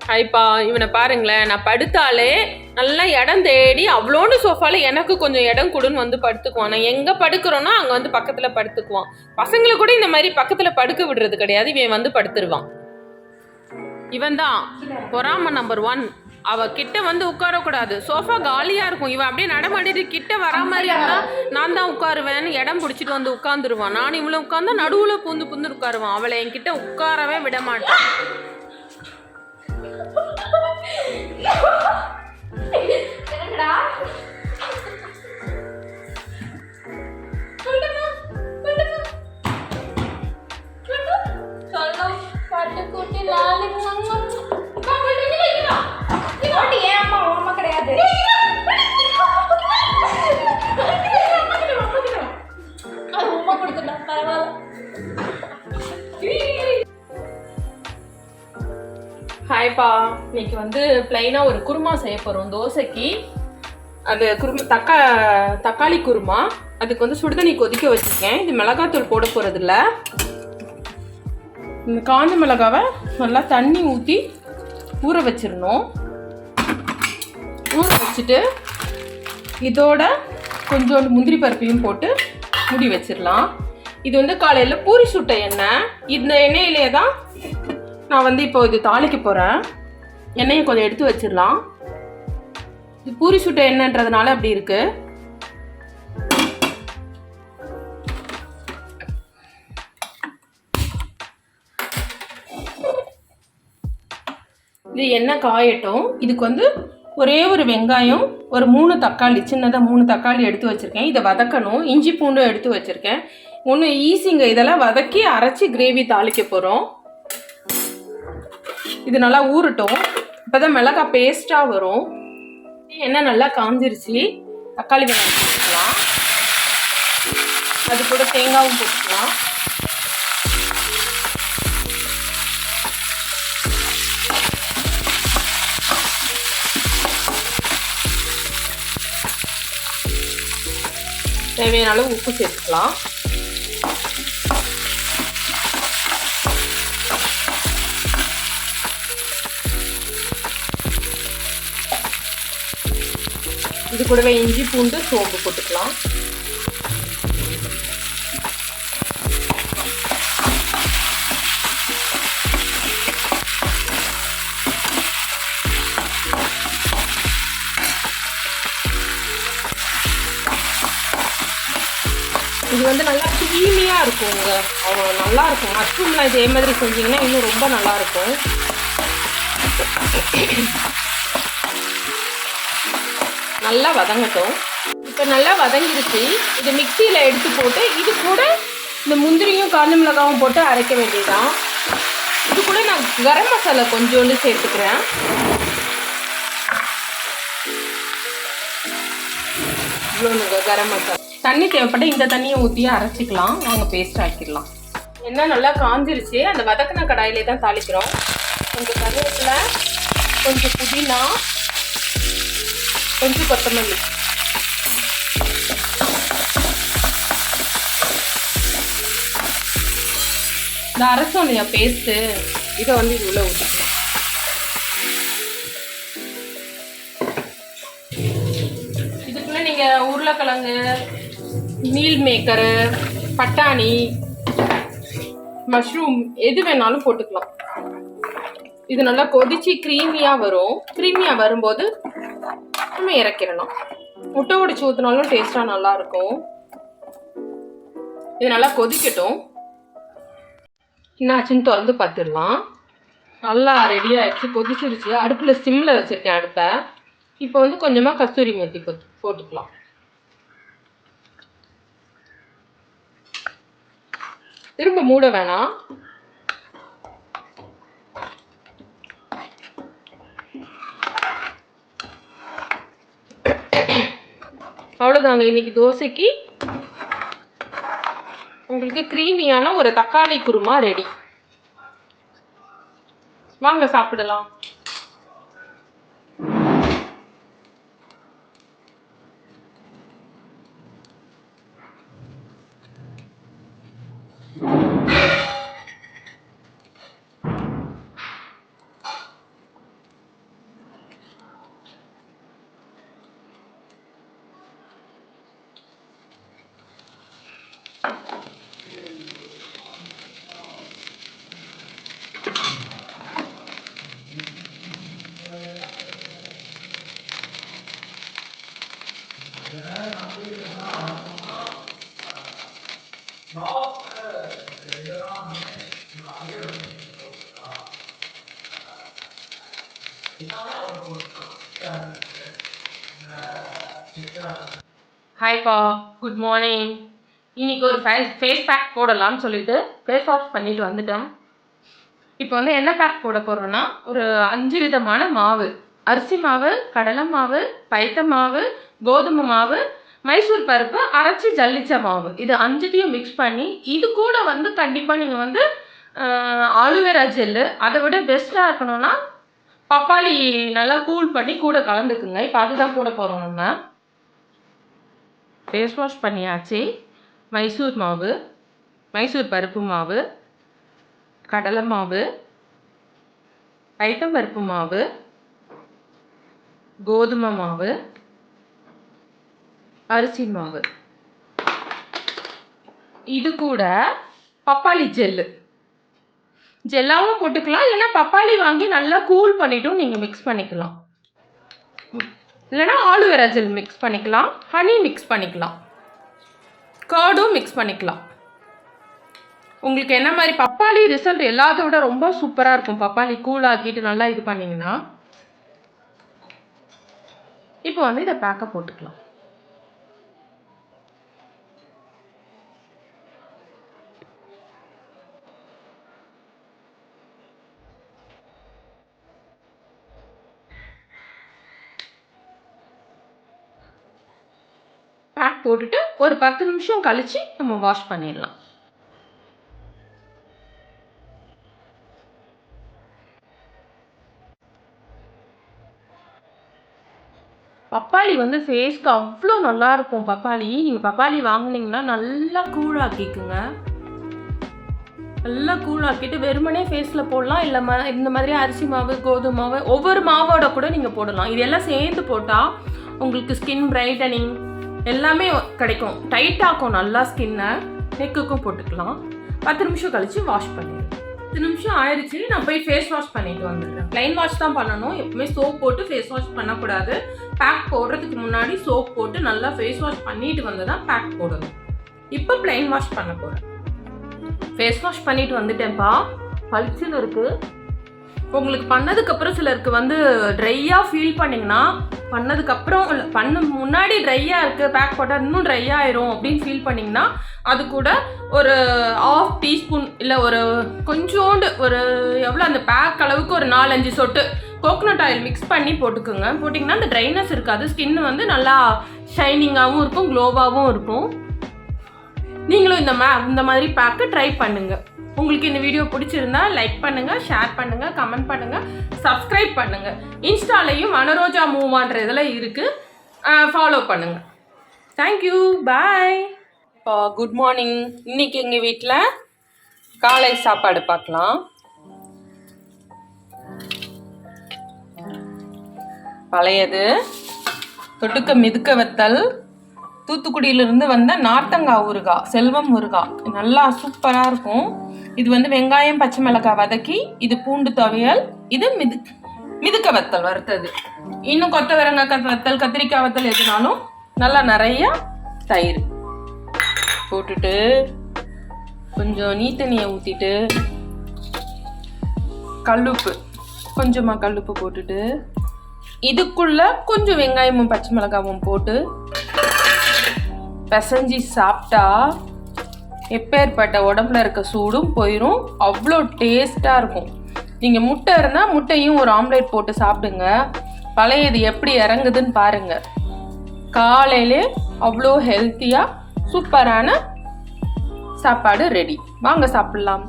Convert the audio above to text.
ஹைப்பா, இவனை பாருங்களேன். நான் படுத்தாலே நல்லா இடம் தேடி அவ்வளோன்னு சோஃபால எனக்கு கொஞ்சம் இடம் கொடுன்னு வந்து படுத்துக்குவான். நான் எங்கே படுக்கிறோன்னா அங்கே வந்து பக்கத்தில் படுத்துக்குவான். பசங்களை கூட இந்த மாதிரி பக்கத்தில் படுக்க விடுறது கிடையாது. இவன் வந்து படுத்துருவான். இவன் தான் பொறாம நம்பர் 1. அவ கிட்ட வந்து உட்காரக்கூடாது. சோஃபா காலியா இருக்கும். இவன் அப்படியே நடமாடிட்டு கிட்ட வரா மாதிரி இருந்தா நான் தான் உட்காருவேன்னு இடம் பிடிச்சிட்டு வந்து உட்காந்துருவான். நான் இவ்வளோ உட்காந்தா நடுவில் புந்து உட்காருவான். அவளை என்கிட்ட உட்காரவே விட மாட்டான். ஹாய்ப்பா, இன்னைக்கு வந்து பிளைனாக ஒரு குருமா செய்ய போகிறோம் தோசைக்கு. அது தக்காளி குருமா. அதுக்கு வந்து சுடுதண்ணி கொதிக்க வச்சுருக்கேன். இது மிளகாத்தூள் போட போகிறதில்ல. இந்த காஞ்ச மிளகாவை நல்லா தண்ணி ஊற்றி ஊற வச்சிடணும். ஊற வச்சுட்டு இதோட கொஞ்சோண்டு முந்திரி பருப்பையும் போட்டு மூடி வச்சிடலாம். இது வந்து காலையில் பூரி சுட்ட எண்ணெய். இந்த எண்ணெயிலே தான் நான் வந்து இப்போ இது தாளிக்க போகிறேன். எண்ணெயை கொஞ்சம் எடுத்து வச்சிடலாம். இது பூரி சுட்ட எண்ணெய்ன்றதுனால அப்படி இருக்கு. இது எண்ணெய் காயட்டும். இதுக்கு வந்து ஒரே ஒரு வெங்காயம், ஒரு 3 தக்காளி, சின்னதாக 3 தக்காளி எடுத்து வச்சுருக்கேன். இதை வதக்கணும். இஞ்சி பூண்டும் எடுத்து வச்சுருக்கேன். ஒன்று ஈஸிங்க. இதெல்லாம் வதக்கி அரைச்சி கிரேவி தாளிக்க போகிறோம். இது நல்லா ஊறட்டும். இப்போ தான் மிளகாய் பேஸ்ட்டாக வரும். எண்ணெய் நல்லா காஞ்சிருச்சு. தக்காளி வெங்காயம் போட்டுக்கலாம். அது கூட தேங்காயும் போட்டுக்கலாம். தேவையான அளவு உப்பு சேர்த்துக்கலாம். இது கூடவே இஞ்சி பூண்டு சோம்பு போட்டுக்கலாம். இது வந்து நல்லா க்ரீமியாக இருக்குங்க. நல்லா இருக்கும். மஷ்ரூம்லாம் இதே மாதிரி செஞ்சிங்கன்னா இன்னும் ரொம்ப நல்லா இருக்கும். நல்லா வதங்கட்டும். இப்போ நல்லா வதங்கிருச்சு. இதை மிக்சியில் எடுத்து போட்டு இது கூட இந்த முந்திரியும் காஞ்ச மிளகாவும் போட்டு அரைக்க வேண்டியதுதான். இது கூட நான் கரம் மசாலா கொஞ்சோண்டு சேர்த்துக்கிறேன். இவ்வளோங்க கரம் மசாலா. தண்ணி தேவைப்பட்ட இந்த தண்ணியை ஊற்றியே அரைச்சிக்கலாம். நாங்கள் பேஸ்ட் ஆக்கிடலாம். எண்ணெய் நல்லா காஞ்சிருச்சு. அந்த வதக்கின கடாயிலே தான் தாளிக்கிறோம். கொஞ்சம் கருவேப்பிலை, கொஞ்சம் புதினா, கொஞ்சம் கொத்தமல்லி. இந்த அரைச்சோம் இல்லையா பேஸ்ட்டு, இதை வந்து இது உள்ள ஊற்றிக்கலாம். இதுக்குள்ள நீங்கள் உருளைக்கிழங்கு, மீல் மேக்கரு, பட்டாணி, மஷ்ரூம் எது வேணாலும் போட்டுக்கலாம். இது நல்லா கொதிச்சு க்ரீமியாக வரும். க்ரீமியாக வரும்போது நம்ம இறக்கிடணும். முட்டை உடைச்சு ஊற்றினாலும் டேஸ்ட்டாக நல்லாயிருக்கும். இது நல்லா கொதிக்கட்டும். என்னாச்சுன்னு திறந்து பார்த்துடலாம். நல்லா ரெடி ஆகிடுச்சு. கொதிச்சிருச்சு. அடுப்பில் சிம்மில் வச்சுருக்கேன் அடுப்பை. இப்போ வந்து கொஞ்சமாக கஸ்தூரி மேத்தி போட்டுக்கலாம். திரும்ப மூட வேணாம். அவ்வளோதாங்க. இன்னைக்கு தோசைக்கு உங்களுக்கு க்ரீமியான ஒரு தக்காளி குருமா ரெடி. வாங்க சாப்பிடலாம். ஹாய்ப்பா, குட் மார்னிங். இன்னைக்கு ஒரு ஃபேஸ் பேக் போடலாம்னு சொல்லிட்டு ஃபேஸ் வாஷ் பண்ணிட்டு வந்துட்டோம். இப்போ வந்து என்ன பேக் போட போகிறோன்னா, ஒரு 5 விதமான மாவு, அரிசி மாவு, கடலை மாவு, பைத்த மாவு, கோதுமை மாவு, மைசூர் பருப்பு, அரைச்சி ஜல்லிச்ச மாவு, இது 5த்தையும் மிக்ஸ் பண்ணி, இது கூட வந்து கண்டிப்பாக நீங்கள் வந்து ஆலுவேரா ஜெல்லு, அதை விட பெஸ்ட்டாக இருக்கணும்னா பப்பாளி நல்லா கூல் பண்ணி கூட கலந்துக்குங்க. இப்போ அதுதான் போட போகிறோம். நம்ம ஃபேஸ் வாஷ் பண்ணியாச்சு. மைசூர் மாவு, மைசூர் பருப்பு மாவு, கடலை மாவு, பைத்தம் பருப்பு மாவு, கோதுமை மாவு, அரிசி மாவு, இது கூட பப்பாளி ஜெல்லாவும் போட்டுக்கலாம். இல்லைன்னா பப்பாளி வாங்கி நல்லா கூல் பண்ணிட்டும் நீங்கள் மிக்ஸ் பண்ணிக்கலாம். இல்லைனா ஆலுவேரா ஜெல் மிக்ஸ் பண்ணிக்கலாம், ஹனி மிக்ஸ் பண்ணிக்கலாம், கர்டும் மிக்ஸ் பண்ணிக்கலாம். உங்களுக்கு என்ன மாதிரி பப்பாளி ரிசல்ட் எல்லாத்த விட ரொம்ப சூப்பராக இருக்கும். பப்பாளி கூல் ஆக்கிட்டு நல்லா இது பண்ணிங்கன்னா. இப்போ வந்து இதை பேக்கை போட்டுக்கலாம். பேக் போட்டுட்டு ஒரு 10 நிமிஷம் கழித்து நம்ம வாஷ் பண்ணிடலாம். பப்பாளி வந்து ஃபேஸ்க்கு அவ்வளோ நல்லாயிருக்கும். பப்பாளி நீங்கள் பப்பாளி வாங்கினீங்கன்னா நல்லா கூழாக்கிக்குங்க. நல்லா கூழாக்கிட்டு வெறுமனே ஃபேஸில் போடலாம். இல்லை இந்த மாதிரி அரிசி மாவு, கோதுமை மாவு, ஒவ்வொரு மாவோட கூட நீங்கள் போடலாம். இது எல்லாம் சேர்ந்து போட்டால் உங்களுக்கு ஸ்கின் பிரைட்டனிங் எல்லாமே கிடைக்கும். டைட்டாக்கும் நல்லா ஸ்கின்னை. நெக்குக்கும் போட்டுக்கலாம். 10 நிமிஷம் கழித்து வாஷ் பண்ணிடுறேன். 10 நிமிஷம் ஆயிடுச்சு. நான் போய் ஃபேஸ் வாஷ் பண்ணிட்டு வந்துடுறேன். ப்ளைன் வாஷ் தான் பண்ணணும். எப்பவுமே சோப் போட்டு ஃபேஸ் வாஷ் பண்ணக்கூடாது. பேக் போடுறதுக்கு முன்னாடி சோப் போட்டு நல்லா ஃபேஸ் வாஷ் பண்ணிட்டு வந்து தான் பேக் போடணும். இப்போ ப்ளைன் வாஷ் பண்ண போகிறேன். ஃபேஸ் வாஷ் பண்ணிட்டு வந்துட்டேன்ப்பா. பளிச்சுன்னு இருக்குது. உங்களுக்கு பண்ணதுக்கப்புறம் சிலருக்கு வந்து ட்ரையாக ஃபீல் பண்ணிங்கன்னா, பண்ணதுக்கப்புறம் இல்லை பண்ண முன்னாடி ட்ரையாக இருக்குது, பேக் போட்டால் இன்னும் ட்ரை ஆயிரும் அப்படின்னு ஃபீல் பண்ணிங்கன்னா, அது கூட ஒரு 1/2 டீஸ்பூன் இல்லை ஒரு கொஞ்சோண்டு ஒரு எவ்வளோ அந்த பேக் அளவுக்கு ஒரு 4-5 சொட்டு கோகோனட் ஆயில் மிக்ஸ் பண்ணி போட்டுக்கோங்க. போட்டிங்கன்னா அந்த ட்ரைனஸ் இருக்காது. ஸ்கின் வந்து நல்லா ஷைனிங்காகவும் இருக்கும், க்ளோவாகவும் இருக்கும். நீங்களும் இந்த மாதிரி பேக்கு ட்ரை பண்ணுங்கள். உங்களுக்கு இந்த வீடியோ பிடிச்சிருந்தா லைக் பண்ணுங்கள், ஷேர் பண்ணுங்கள், கமெண்ட் பண்ணுங்கள், சப்ஸ்கிரைப் பண்ணுங்கள். இன்ஸ்டாலையும் வனரோஜா மூவான்ற இதில் இருக்குது, ஃபாலோ பண்ணுங்கள். தேங்க்யூ, பாய். இப்போ குட் மார்னிங். இன்றைக்கி எங்கள் வீட்டில் காலை சாப்பாடு பார்க்கலாம். பழையது தொட்டுக்க மிதுக்க வத்தல், தூத்துக்குடியிலிருந்து வந்த நார்த்தங்காய் ஊறுகாய், செல்வம் ஊறுகாய், நல்லா சூப்பராக இருக்கும். இது வந்து வெங்காயம் பச்சை மிளகாய் வதக்கி, இது பூண்டு துவையல், இது மிதுக்க வத்தல் வறுத்தது. இன்னும் கொத்தவரங்காய் வத்தல், கத்திரிக்காய் வத்தல் எதுனாலும் நல்லா நிறையா தயிர் போட்டுட்டு கொஞ்சம் நீத்தண்ணியை ஊற்றிட்டு கல்லுப்பு கொஞ்சமாக கல்லுப்பு போட்டுட்டு இதுக்குள்ள கொஞ்சம் வெங்காயமும் பச்சை மிளகாவும் போட்டு பிசைஞ்சி சாப்பிட்டா எப்பேற்பட்ட உடம்புல இருக்க சூடும் போயிடும். அவ்வளோ டேஸ்ட்டாக இருக்கும். நீங்கள் முட்டை இருந்தால் முட்டையும் ஒரு ஆம்லேட் போட்டு சாப்பிடுங்க. பழையது எப்படி இறங்குதுன்னு பாருங்கள். காலையிலே அவ்வளோ ஹெல்த்தியாக சூப்பரான சாப்பாடு ரெடி. வாங்க சாப்பிட்லாம்.